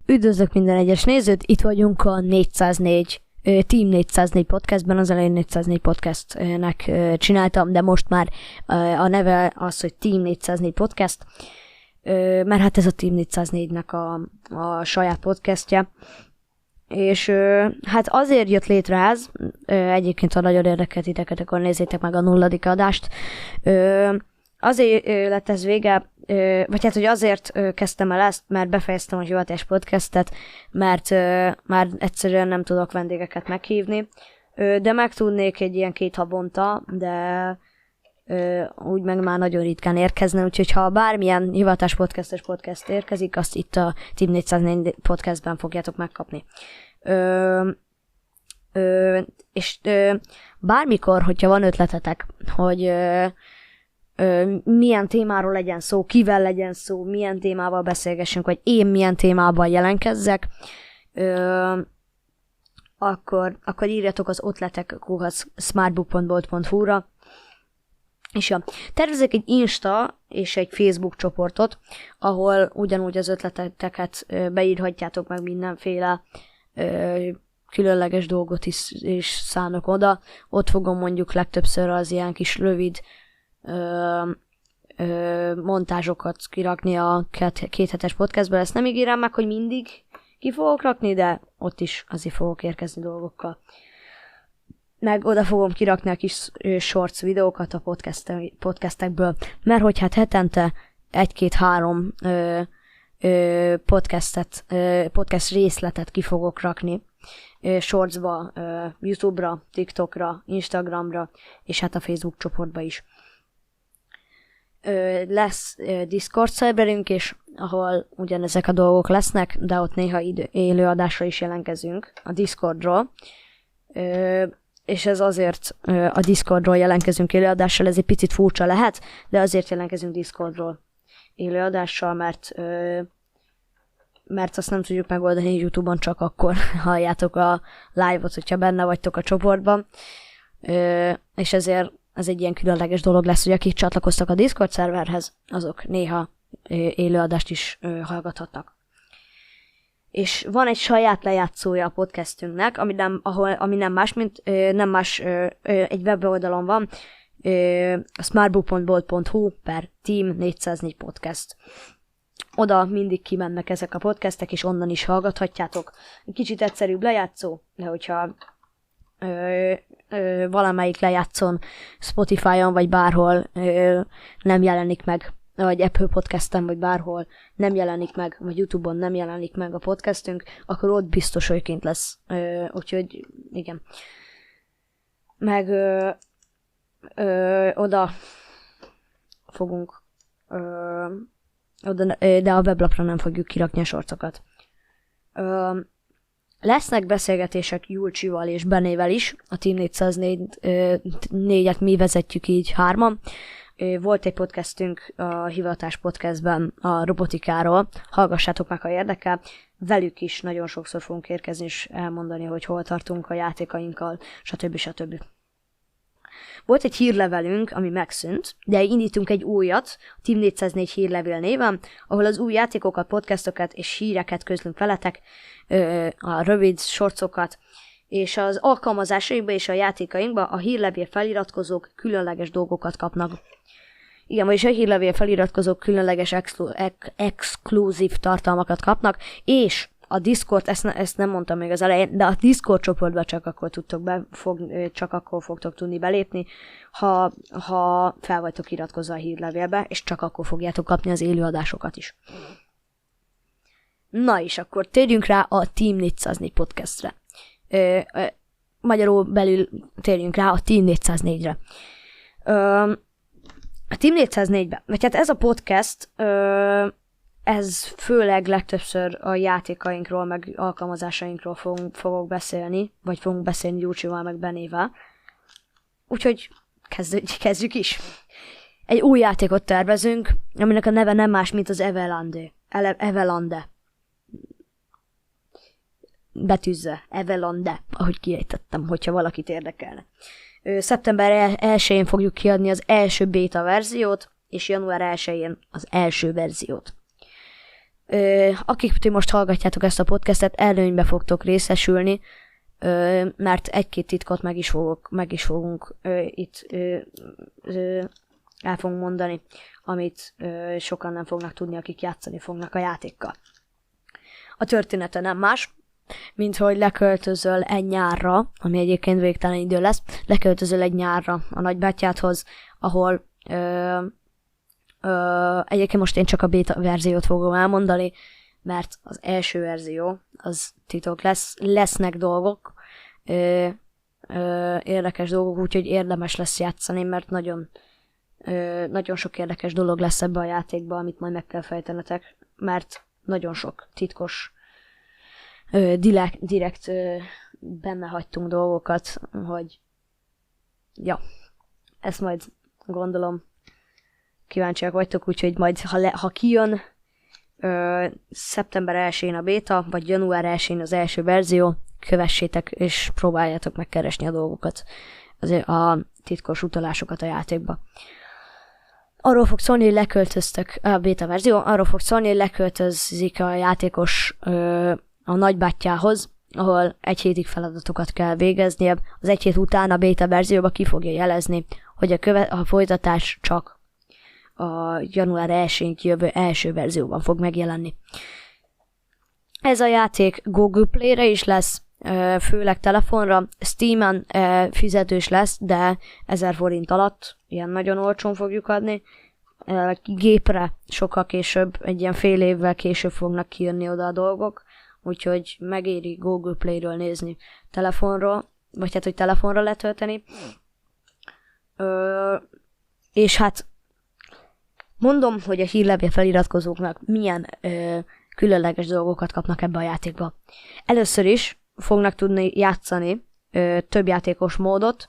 Üdvözlök minden egyes nézőt, itt vagyunk a 404, Team 404 podcastben, az elején 404 podcastnek csináltam, de most már a neve az, hogy Team 404 podcast, mert hát ez a Team 404-nek a saját podcastja, és hát azért jött létre ez, egyébként ha nagyon érdekel titeket, akkor nézzétek meg a 0. adást, azért lett ez vége, vagy hát, hogy azért kezdtem el ezt, mert befejeztem a hivatás podcastet, mert már egyszerűen nem tudok vendégeket meghívni, de meg tudnék egy ilyen 2 havonta, de úgy meg már nagyon ritkán érkezne, úgyhogy ha bármilyen hivatás podcast érkezik, azt itt a Team 404 podcastben fogjátok megkapni. És bármikor, hogyha van ötletetek, hogy milyen témáról legyen szó, kivel legyen szó, milyen témával beszélgessünk, vagy én milyen témában jelentkezzek, akkor írjatok az ötletek@smartbook.bolt.hu-ra. És tervezek egy Insta és egy Facebook csoportot, ahol ugyanúgy az ötleteket beírhatjátok, meg mindenféle különleges dolgot is szánok oda. Ott fogom mondjuk legtöbbször az ilyen kis rövid montázsokat kirakni a 2 hetes podcastből. Ezt nem ígérem meg, hogy mindig ki fogok rakni, de ott is azért fogok érkezni dolgokkal. Meg oda fogom kirakni a kis shorts videókat a podcastekből, mert hogy hát hetente 1-2-3 podcast részletet ki fogok rakni shortsba, YouTube-ra, TikTokra, Instagramra, és hát a Facebook csoportba is. Lesz Discord szerverünk is, ahol ugyanezek a dolgok lesznek, de ott néha élő adásra is jelentkezünk a Discordról. És ez azért a Discordról jelentkezünk élőadással, ez egy picit furcsa lehet, de azért jelentkezünk Discordról élőadással, mert azt nem tudjuk megoldani YouTube-on, csak akkor halljátok a live-ot, hogyha benne vagytok a csoportban. És ezért ez egy ilyen különleges dolog lesz, hogy akik csatlakoztak a Discord szerverhez, azok néha élőadást is hallgathatnak. És van egy saját lejátszója a podcastünknek, ami nem más, mint egy weboldalon van, smartbook.bolt.hu/Team 404 podcast. Oda mindig kimennek ezek a podcastek, és onnan is hallgathatjátok. Egy kicsit egyszerűbb lejátszó, de hogyha valamelyik lejátszón Spotify-on vagy bárhol nem jelenik meg, vagy Apple Podcasten, vagy bárhol nem jelenik meg, vagy YouTube-on nem jelenik meg a podcastünk, akkor ott biztos, hogy kint lesz. Úgyhogy igen. Meg oda fogunk de a weblapra nem fogjuk kirakni a sorcokat. Lesznek beszélgetések Julcsival és Benével is, a Team 404-et mi vezetjük így 3-an. Volt egy podcastünk a hivatás podcastben a robotikáról, hallgassátok meg, ha érdekel. Velük is nagyon sokszor fogunk érkezni és elmondani, hogy hol tartunk a játékainkkal, stb. Volt egy hírlevelünk, ami megszűnt, de indítunk egy újat, a Team 404 hírlevél néven, ahol az új játékokat, podcastokat és híreket közlünk veletek, a rövid sorcokat, és az alkalmazásainkba és a játékainkba a hírlevél feliratkozók különleges dolgokat kapnak. Igen, vagyis a hírlevél feliratkozók különleges exkluzív tartalmakat kapnak, és a Discord, ezt nem mondtam még az elején, de a Discord csoportba csak akkor fogtok tudni belépni, ha fel vagytok iratkozva a hírlevélbe, és csak akkor fogjátok kapni az élőadásokat is. Na és akkor térjünk rá a Team 404 podcastre. Magyarul belül térjünk rá a Team 404-re. A Team 404-ben, vagy hát ez a podcast, ez főleg legtöbbször a játékainkról, meg alkalmazásainkról fogok beszélni, vagy fogunk beszélni Gyurcsival, meg Benével. Úgyhogy kezdjük is. Egy új játékot tervezünk, aminek a neve nem más, mint az Evelande. Betűzze, Evelande, ahogy kiejtettem, hogyha valakit érdekelne. Szeptember 1-én fogjuk kiadni az első beta verziót, és január 1-én az első verziót. Akik ti most hallgatjátok ezt a podcastet, előnybe fogtok részesülni, mert egy-két titkot meg is fogunk itt el fogunk mondani, amit sokan nem fognak tudni, akik játszani fognak a játékkal. A története nem más, mint hogy leköltözöl egy nyárra, ami egyébként végtelen idő lesz, leköltözöl egy nyárra a nagybátyádhoz, ahol egyébként most én csak a beta verziót fogom elmondani, mert az első verzió az titok lesznek dolgok, érdekes dolgok, úgyhogy érdemes lesz játszani, mert nagyon sok érdekes dolog lesz ebbe a játékba, amit majd meg kell fejtenetek, mert nagyon sok titkos direkt benne hagytunk dolgokat, hogy ja, ezt majd gondolom kíváncsiak vagytok, úgyhogy majd ha kijön szeptember 1-én a beta, vagy január 1-én az első verzió, kövessétek és próbáljátok megkeresni a dolgokat, a titkos utalásokat a játékba. Arról fog szólni, hogy leköltöztök a beta verzió, arról fog szólni, hogy leköltözik a játékos a nagybátyjához, ahol egy hétig feladatokat kell végeznie. Az egy hét után a beta verzióba ki fogja jelezni, hogy a folytatás csak a január 1-én kijövő első verzióban fog megjelenni. Ez a játék Google Play-re is lesz, főleg telefonra, Steam-en fizetős lesz, de 1000 forint alatt, ilyen nagyon olcsón fogjuk adni. Gépre sokkal később, egy ilyen fél évvel később fognak kijönni oda a dolgok, úgyhogy megéri Google Play-ről nézni telefonról, vagy hát, hogy telefonra letölteni. És hát mondom, hogy a hírlevél feliratkozóknak milyen különleges dolgokat kapnak ebbe a játékba. Először is fognak tudni játszani több játékos módot,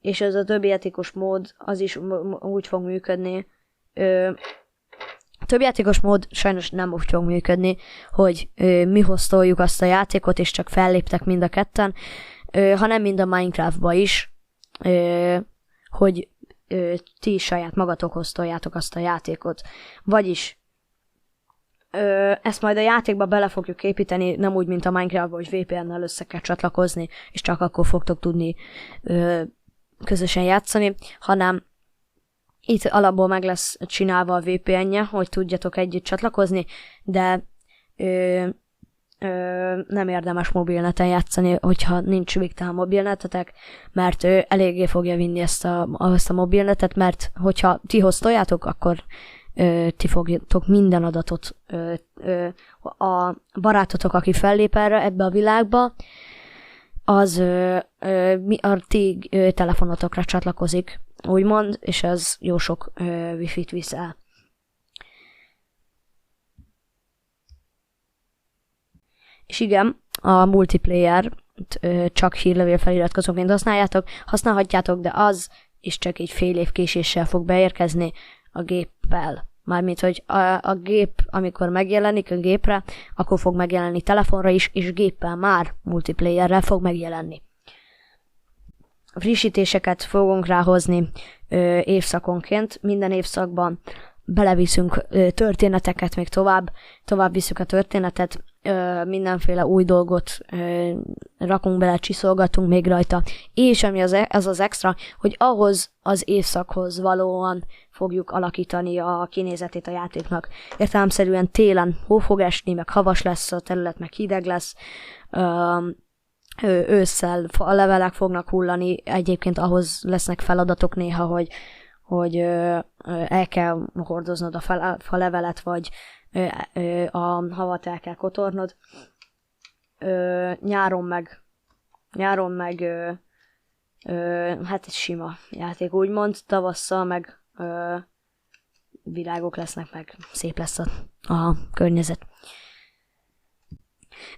és ez a több játékos mód az is úgy fog működni. Több játékos mód sajnos nem úgy fog működni, hogy mi hoztoljuk azt a játékot, és csak felléptek mind a ketten, hanem mind a Minecraftba is, hogy ti saját magatokhoz toljátok azt a játékot. Vagyis ezt majd a játékba bele fogjuk építeni, nem úgy, mint a Minecraftba, hogy VPN-nel össze kell csatlakozni, és csak akkor fogtok tudni közösen játszani, hanem itt alapból meg lesz csinálva a VPN-je, hogy tudjatok együtt csatlakozni, de nem érdemes mobilneten játszani, hogyha nincs végtelen mobilnetetek, mert eléggé fogja vinni ezt a mobilnetet, mert hogyha ti hoztoljátok, akkor ti fogjátok minden adatot, a barátotok, aki fellép ebbe a világba, az a ti telefonotokra csatlakozik, úgymond, és ez jó sok wifi-t visz el. És igen, a multiplayer csak hírlevél feliratkozóként használhatjátok, de az is csak egy fél év késéssel fog beérkezni a géppel. Mármint, hogy a gép, amikor megjelenik a gépre, akkor fog megjelenni telefonra is, és géppel már multiplayerrel fog megjelenni. Frissítéseket fogunk ráhozni évszakonként, minden évszakban beleviszünk történeteket, még tovább viszük a történetet, mindenféle új dolgot rakunk bele, csiszolgatunk még rajta, és ami az extra, hogy ahhoz az évszakhoz valóan fogjuk alakítani a kinézetét a játéknak. Értelemszerűen télen hó fog esni, meg havas lesz a terület, meg hideg lesz, ősszel a levelek fognak hullani, egyébként ahhoz lesznek feladatok néha, hogy el kell hordoznod a falevelet, vagy a havat el kell kotornod. Nyáron meg hát egy sima játék úgymond, tavasszal meg virágok lesznek, meg szép lesz a környezet.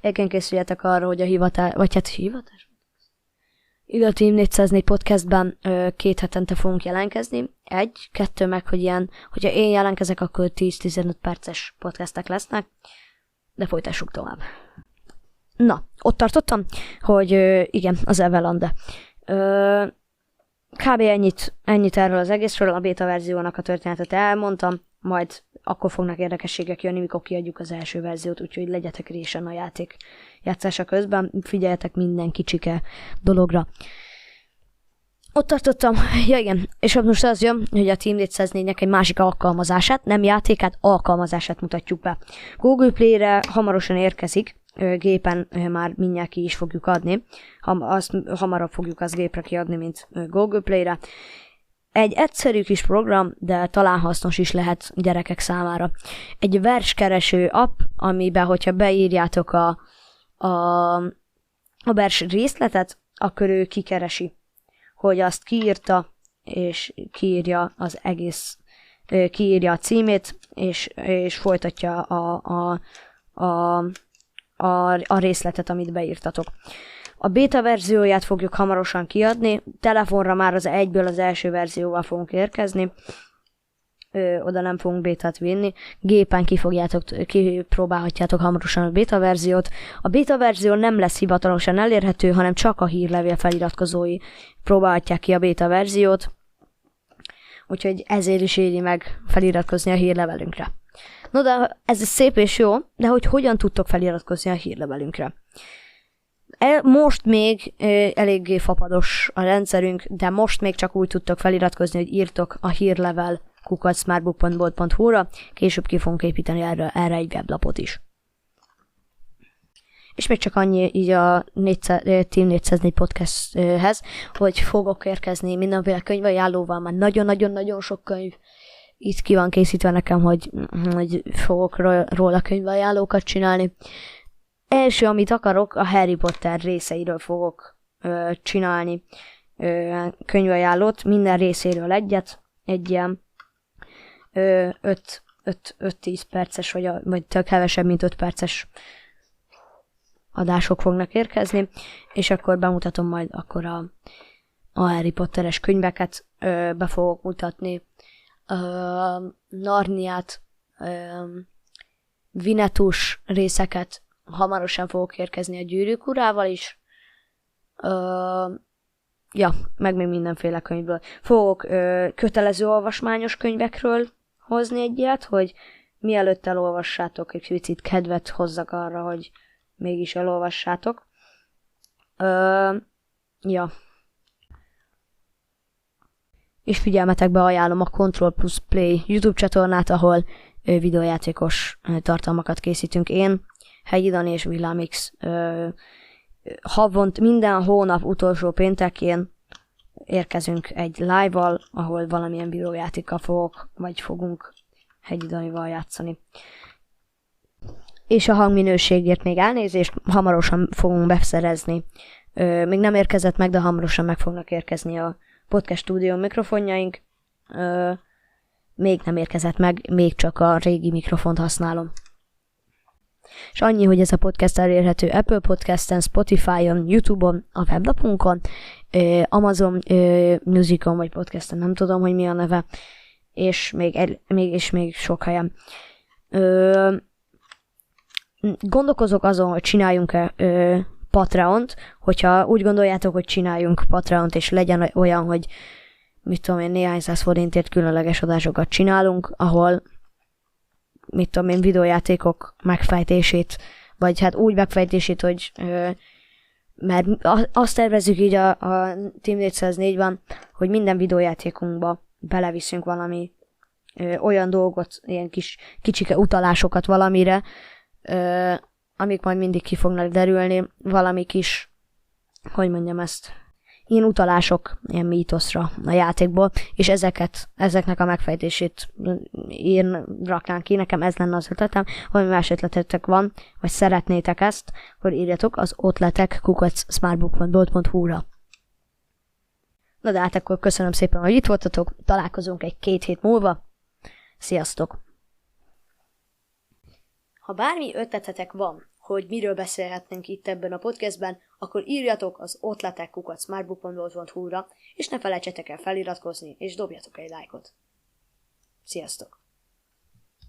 Egyébként készüljetek arra, hogy a hivatás, így a Team 404 podcastben 2 hetente fogunk jelentkezni. 2 meg, hogyha én jelentkezek, akkor 10-15 perces podcastek lesznek, de folytassuk tovább. Na, ott tartottam, hogy igen, az Evelande. Kb. ennyit erről az egészről, a beta verziónak a történetet elmondtam. majd akkor fognak érdekességek jönni, mikor kiadjuk az első verziót, úgyhogy legyetek résen a játék játszása közben, figyeljetek minden kicsike dologra. Ott tartottam, ja igen, és most az jön, hogy a Team 404-nek egy másik alkalmazását, nem játékát, alkalmazását mutatjuk be. Google Play-re hamarosan érkezik, gépen már mindjárt ki is fogjuk adni, hamarabb fogjuk az gépre kiadni, mint Google Play-re. Egy egyszerű kis program, de talán hasznos is lehet gyerekek számára. Egy verskereső app, amiben, hogyha beírjátok a vers részletet, akkor ő kikeresi, hogy azt kiírta, és kiírja az egész, kiírja a címét, és folytatja a részletet, amit beírtatok. A beta verzióját fogjuk hamarosan kiadni, telefonra már egyből az első verzióval fogunk érkezni, oda nem fogunk bétát vinni, gépen kipróbálhatjátok hamarosan a beta verziót. A beta verzió nem lesz hivatalosan elérhető, hanem csak a hírlevél feliratkozói próbálhatják ki a beta verziót, úgyhogy ezért is éri meg feliratkozni a hírlevelünkre. No, de ez szép és jó, de hogy hogyan tudtok feliratkozni a hírlevelünkre? Most még eléggé fapados a rendszerünk, de most még csak úgy tudtok feliratkozni, hogy írtok a hírlevel @smartbook.bolt.hu-ra, később ki fogunk építeni erre egy weblapot is. És még csak annyi így a Team 404 podcasthez, hogy fogok érkezni mindenféle könyvajánlóval, már nagyon-nagyon-nagyon sok könyv itt ki van készítve nekem, hogy fogok róla könyvajánlókat csinálni. Első, amit akarok, a Harry Potter részeiről fogok csinálni könyvajánlót, minden részéről egy ilyen 5-10 perces, vagy tök hevesebb, mint 5 perces adások fognak érkezni, és akkor bemutatom majd akkor a Harry Potteres könyveket, be fogok mutatni Narniát, Vinetus részeket, hamarosan fogok érkezni a Gyűrűk urával is, meg még mindenféle könyvből. Fogok kötelező olvasmányos könyvekről hozni egy ilyet, hogy mielőtt elolvassátok, egy picit kedvet hozzak arra, hogy mégis elolvassátok. És figyelmetekbe ajánlom a Control Plus Play YouTube csatornát, ahol videójátékos tartalmakat készítünk én, Hegyi Dani és Villámix. Minden hónap utolsó péntekén érkezünk egy live-val, ahol valamilyen videójátékkal fogunk Hegyi Danival játszani. És a hangminőségért még elnézést, hamarosan fogunk beszerezni. Még nem érkezett meg, de hamarosan meg fognak érkezni a podcast stúdió mikrofonjaink. Még nem érkezett meg, még csak a régi mikrofont használom. És annyi, hogy ez a podcast elérhető Apple Podcasten, Spotify-on, YouTube-on, a weblapunkon, Amazon Musicon vagy podcasten, nem tudom, hogy mi a neve, és még sok helyen. Gondolkozok azon, hogy csináljunk-e Patreont, hogyha úgy gondoljátok, hogy csináljunk Patreont, és legyen olyan, hogy mit tudom én, néhány száz forintért különleges adásokat csinálunk, ahol mit tudom én, videójátékok megfejtését, vagy hát úgy megfejtését, hogy mert azt tervezzük így a Team 404-ben, hogy minden videójátékunkba beleviszünk valami olyan dolgot, ilyen kicsike utalásokat valamire, amik majd mindig ki fognak derülni, valami kis, hogy mondjam ezt, ilyen utalások, ilyen mítoszra a játékból, és ezeknek a megfejtését raknánk ki. Nekem ez lenne az ötletem, ha más ötletetek van, vagy szeretnétek ezt, akkor írjatok az otletek@smartbook.bolt.hu-ra. Na de hát akkor köszönöm szépen, hogy itt voltatok, találkozunk egy 2 hét múlva. Sziasztok! Ha bármi ötletetek van, hogy miről beszélhetnénk itt ebben a podcastben, akkor írjatok az otletek@smartbook.bolt.hu-ra, és ne felejtsetek el feliratkozni, és dobjatok egy lájkot. Sziasztok!